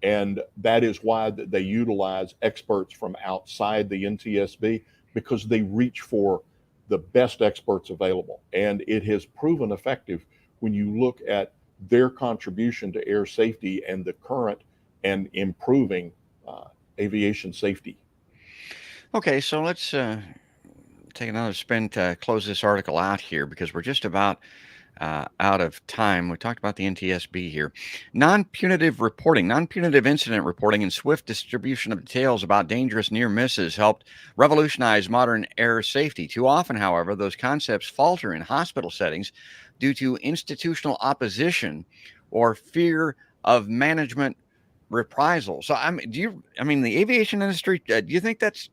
And that is why they utilize experts from outside the NTSB, because they reach for the best experts available. And it has proven effective when you look at their contribution to air safety and the current and improving aviation safety. Okay, so let's take another spin to close this article out here, because we're just about out of time. We talked about the NTSB here. Non-punitive incident reporting, and swift distribution of details about dangerous near misses helped revolutionize modern air safety. Too often, however, those concepts falter in hospital settings due to institutional opposition or fear of management reprisal. So, the aviation industry, do you think is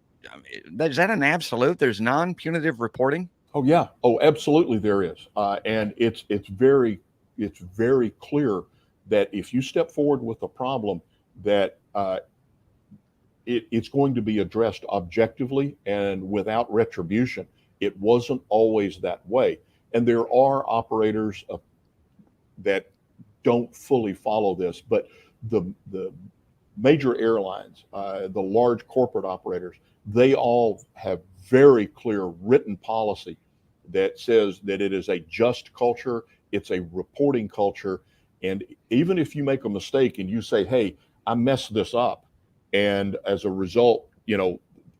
that an absolute? There's non-punitive reporting? Oh yeah. Oh, absolutely there is. And it's very clear that if you step forward with a problem, that it's going to be addressed objectively and without retribution. It wasn't always that way. And there are operators that don't fully follow this, but the major airlines, the large corporate operators, they all have very clear written policy that says that it is a just culture, it's a reporting culture, and even if you make a mistake and you say, hey, I messed this up, and as a result,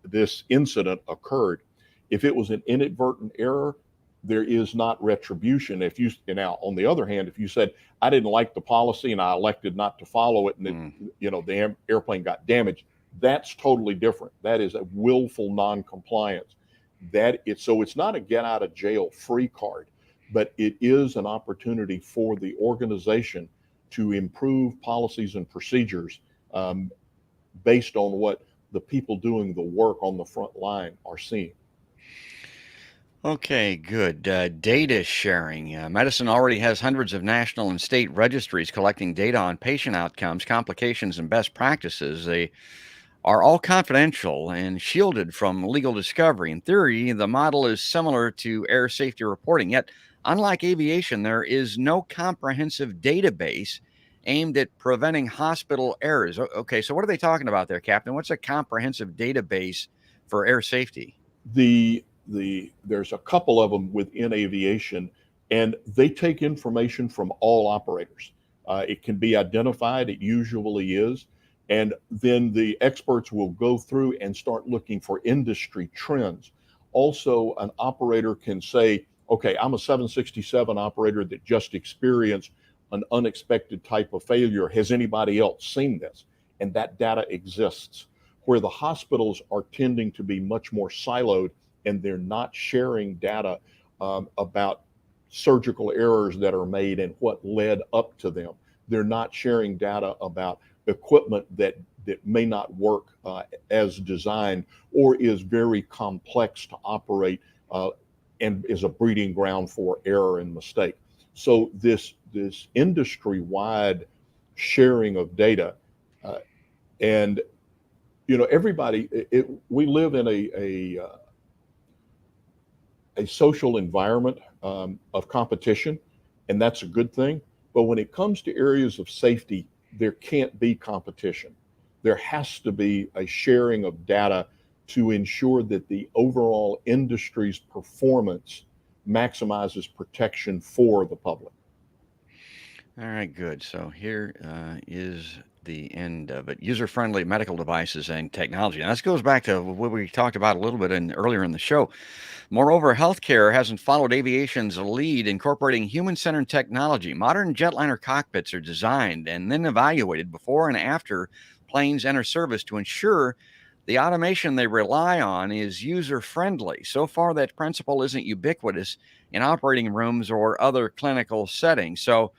this incident occurred, if it was an inadvertent error, there is not retribution. Now, on the other hand, if you said, I didn't like the policy and I elected not to follow it, and the airplane got damaged, That's totally different. That is a willful non-compliance. So it's not a get out of jail free card, but it is an opportunity for the organization to improve policies and procedures based on what the people doing the work on the front line are seeing. Okay, good. Data sharing. Medicine already has hundreds of national and state registries collecting data on patient outcomes, complications, and best practices. They are all confidential and shielded from legal discovery. In theory, the model is similar to air safety reporting. Yet, unlike aviation, there is no comprehensive database aimed at preventing hospital errors. Okay, so what are they talking about there, Captain? What's a comprehensive database for air safety? There's a couple of them within aviation, and they take information from all operators. It can be identified, it usually is, and then the experts will go through and start looking for industry trends. Also, an operator can say, okay, I'm a 767 operator that just experienced an unexpected type of failure. Has anybody else seen this? And that data exists. Where the hospitals are tending to be much more siloed, and they're not sharing data about surgical errors that are made and what led up to them. They're not sharing data about equipment that may not work as designed or is very complex to operate and is a breeding ground for error and mistake. So this industry-wide sharing of data, and everybody, we live in a social environment of competition, and that's a good thing. But when it comes to areas of safety, there can't be competition. There has to be a sharing of data to ensure that the overall industry's performance maximizes protection for the public. All right, good. So here is the end of it. User-friendly medical devices and technology. And this goes back to what we talked about a little bit earlier in the show. Moreover, healthcare hasn't followed aviation's lead, incorporating human-centered technology. Modern jetliner cockpits are designed and then evaluated before and after planes enter service to ensure the automation they rely on is user-friendly. So far, that principle isn't ubiquitous in operating rooms or other clinical settings. So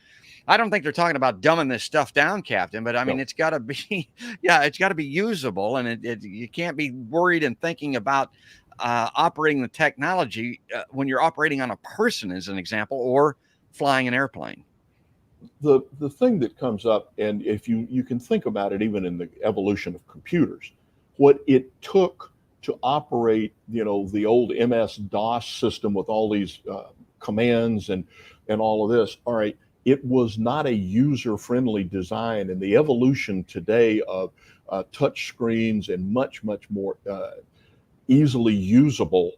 I don't think they're talking about dumbing this stuff down, Captain, but I mean, No. it's got to be, it's got to be usable, and you can't be worried and thinking about operating the technology when you're operating on a person, as an example, or flying an airplane. The thing that comes up, and if you can think about it, even in the evolution of computers, what it took to operate, the old MS-DOS system with all these commands and all of this. All right, it was not a user-friendly design, and the evolution today of touch screens and much more easily usable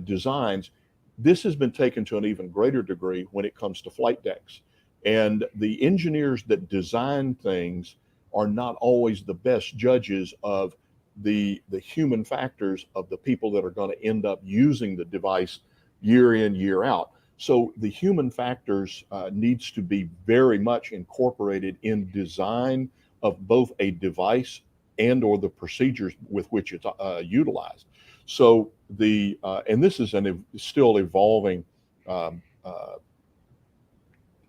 designs, this has been taken to an even greater degree when it comes to flight decks. And the engineers that design things are not always the best judges of the human factors of the people that are going to end up using the device year in, year out. So the human factors needs to be very much incorporated in design of both a device and or the procedures with which it's utilized. So and this is still evolving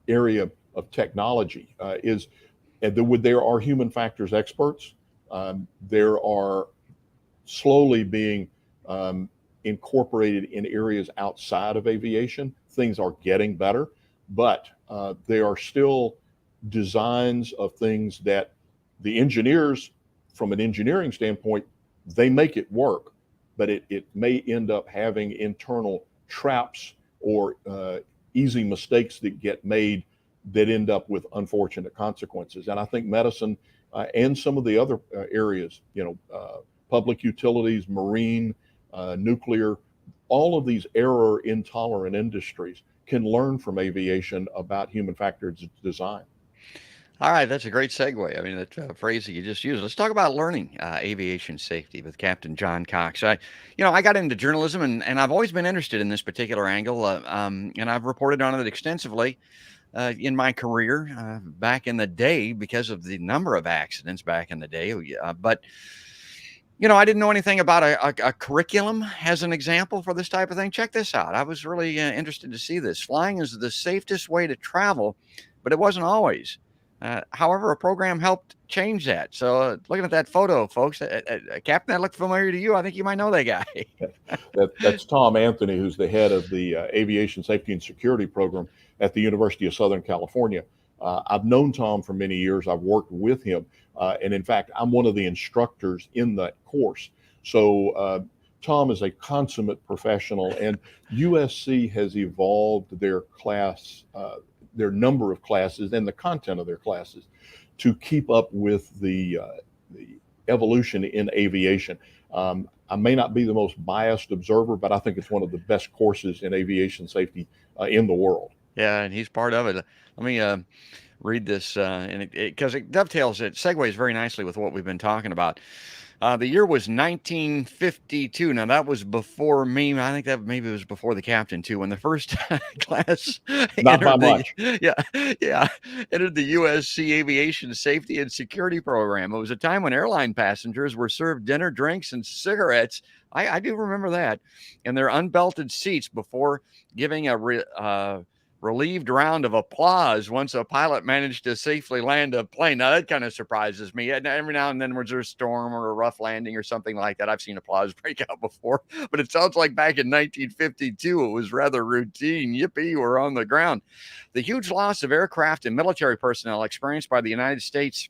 area of technology. There are human factors experts. There are slowly being incorporated in areas outside of aviation. Things are getting better, but there are still designs of things that the engineers, from an engineering standpoint, they make it work, but it may end up having internal traps or easy mistakes that get made that end up with unfortunate consequences. And I think medicine and some of the other areas, public utilities, marine, nuclear, all of these error intolerant industries can learn from aviation about human factors design. All right, that's a great segue. I mean, that phrase that you just used. Let's talk about learning aviation safety with Captain John Cox. I got into journalism, and I've always been interested in this particular angle, and I've reported on it extensively in my career back in the day because of the number of accidents back in the day. But I didn't know anything about a curriculum as an example for this type of thing. Check this out. I was really interested to see this. Flying is the safest way to travel, but it wasn't always. However, a program helped change that. So looking at that photo, folks, Captain, that looked familiar to you. I think you might know that guy. That's Tom Anthony, who's the head of the Aviation Safety and Security Program at the University of Southern California. I've known Tom for many years. I've worked with him. And in fact, I'm one of the instructors in that course. So Tom is a consummate professional, and USC has evolved their class, their number of classes and the content of their classes to keep up with the evolution in aviation. I may not be the most biased observer, but I think it's one of the best courses in aviation safety in the world. Yeah, and he's part of it. Let me read this, because it dovetails, it segues very nicely with what we've been talking about. The year was 1952. Now, that was before me. I think that maybe was before the captain, too, when the first class Not by much. entered the USC Aviation Safety and Security Program. It was a time when airline passengers were served dinner, drinks, and cigarettes. I do remember that. In their unbelted seats before giving a relieved round of applause once a pilot managed to safely land a plane. Now, that kind of surprises me. Every now and then, when there's a storm or a rough landing or something like that, I've seen applause break out before. But it sounds like back in 1952, it was rather routine. Yippee, we're on the ground. The huge loss of aircraft and military personnel experienced by the United States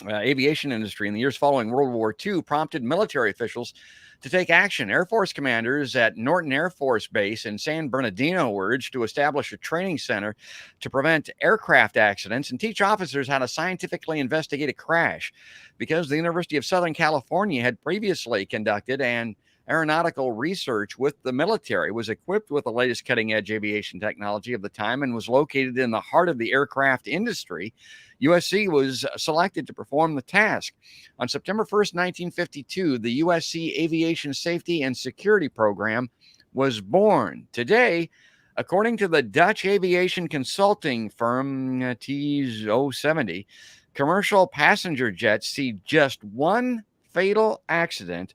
aviation industry in the years following World War II prompted military officials to take action. Air Force commanders at Norton Air Force Base in San Bernardino were urged to establish a training center to prevent aircraft accidents and teach officers how to scientifically investigate a crash, because the University of Southern California had previously conducted an aeronautical research with the military, was equipped with the latest cutting-edge aviation technology of the time, and was located in the heart of the aircraft industry. USC was selected to perform the task. On September 1st, 1952, the USC Aviation Safety and Security Program was born. Today, according to the Dutch aviation consulting firm TS070, commercial passenger jets see just one fatal accident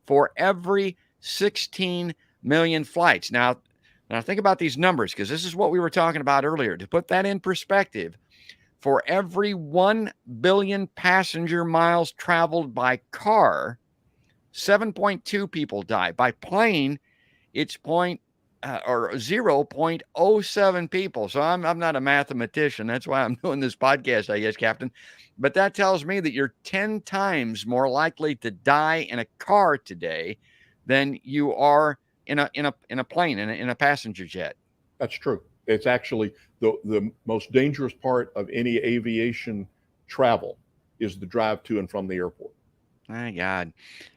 for every 16 million flights. Now think about these numbers, because this is what we were talking about earlier. To put that in perspective, for every 1 billion passenger miles traveled by car, 7.2 people die. By plane, it's 0.07 people. So I'm not a mathematician. That's why I'm doing this podcast, I guess, Captain. But that tells me that you're 10 times more likely to die in a car today than you are in a plane, in a passenger jet. That's true. It's actually the most dangerous part of any aviation travel is the drive to and from the airport. My God.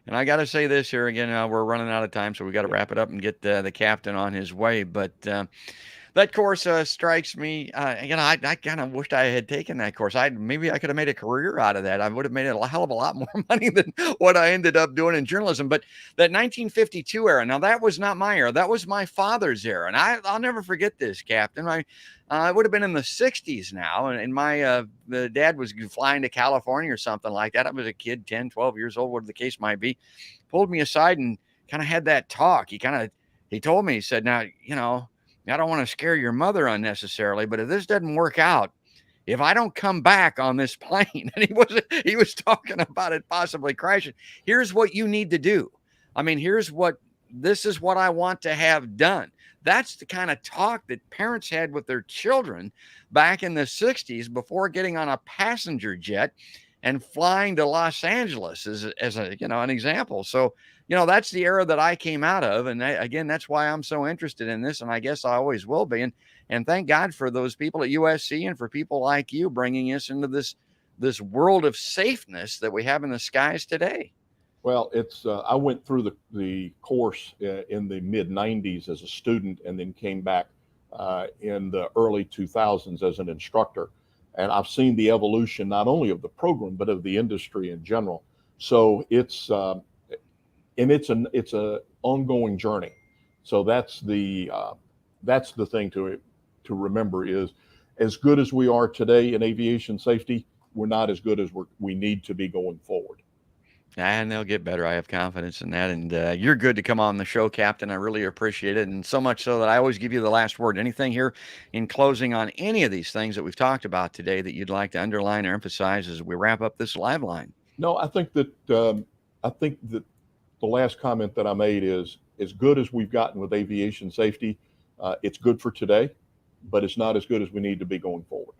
And I got to say this here again, we're running out of time, so we got to wrap it up and get the captain on his way. But that course strikes me. I kind of wished I had taken that course. Maybe I could have made a career out of that. I would have made a hell of a lot more money than what I ended up doing in journalism. But that 1952 era, now that was not my era. That was my father's era. And I'll never forget this, Captain. I would have been in the 60s now. And my the dad was flying to California or something like that. I was a kid, 10, 12 years old, whatever the case might be. Pulled me aside and kind of had that talk. He told me, he said, now, I don't want to scare your mother unnecessarily, but if this doesn't work out, if I don't come back on this plane, and he was talking about it possibly crashing, here's what you need to do. This is what I want to have done. That's the kind of talk that parents had with their children back in the 60s before getting on a passenger jet and flying to Los Angeles as an example. So, that's the era that I came out of. And again, that's why I'm so interested in this. And I guess I always will be. And thank God for those people at USC and for people like you bringing us into this world of safeness that we have in the skies today. Well, I went through the course in the mid 90s as a student, and then came back in the early 2000s as an instructor. And I've seen the evolution, not only of the program, but of the industry in general. So it's a ongoing journey. So that's the thing to remember is as good as we are today in aviation safety, we're not as good as we need to be going forward. And they'll get better. I have confidence in that. And you're good to come on the show, Captain. I really appreciate it. And so much so that I always give you the last word. Anything here in closing on any of these things that we've talked about today that you'd like to underline or emphasize as we wrap up this live line? No, I think that the last comment that I made is, as good as we've gotten with aviation safety, it's good for today, but it's not as good as we need to be going forward.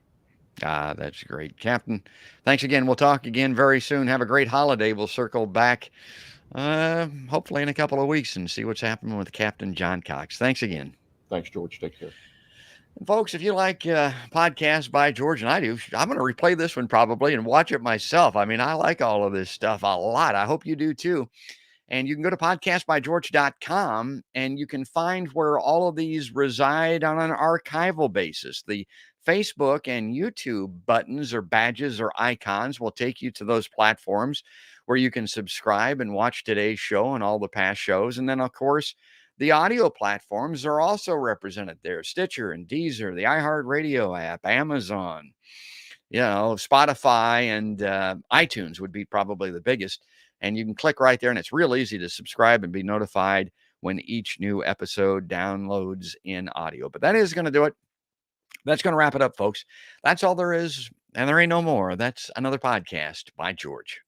Ah, that's great. Captain, thanks again. We'll talk again very soon. Have a great holiday. We'll circle back hopefully in a couple of weeks and see what's happening with Captain John Cox. Thanks again. Thanks, George. Take care. And folks, if you like Podcasts by George, and I do, I'm going to replay this one probably and watch it myself. I mean, I like all of this stuff a lot. I hope you do too. And you can go to podcastbygeorge.com and you can find where all of these reside on an archival basis. The Facebook and YouTube buttons or badges or icons will take you to those platforms where you can subscribe and watch today's show and all the past shows. And then, of course, the audio platforms are also represented there. Stitcher and Deezer, the iHeartRadio app, Amazon, Spotify and iTunes would be probably the biggest. And you can click right there, and it's real easy to subscribe and be notified when each new episode downloads in audio. But that is going to do it. That's going to wrap it up, folks. That's all there is, and there ain't no more. That's another podcast by George.